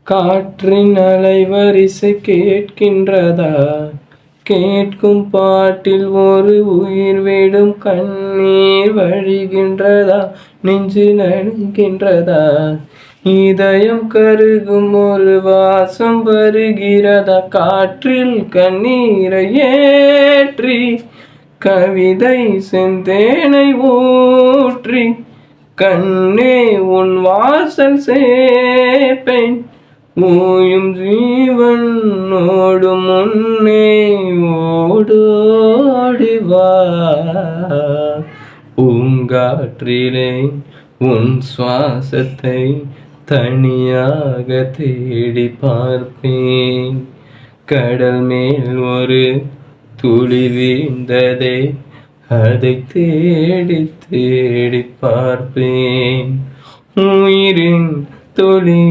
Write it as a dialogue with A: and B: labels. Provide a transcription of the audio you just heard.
A: காற்றின் அலைவரிசை கேட்கின்றதா? கேட்கும் பாட்டில் ஒரு உயிர் விடும் கண்ணீர் வழிகின்றதா? நெஞ்சு நடுங்கின்றதா? இதயம் கருகும் ஒரு வாசம் வருகிறதா? காற்றில் கண்ணீரை ஏற்றி கவிதை செந்தேனை ஊற்றி கண்ணே உன் வாசல் சேர்ப்பேன். ஓயும் ஜீவன் ஓடும் முன்னே ஓடோடிவா. பூங்காற்றிலே உன் சுவாசத்தை தனியாக தேடி பார்ப்பேன். கடல் மேல் ஒரு துளி வீழ்ந்ததே, அதை தேடி தேடி பார்ப்பேன். உயிரின் துளி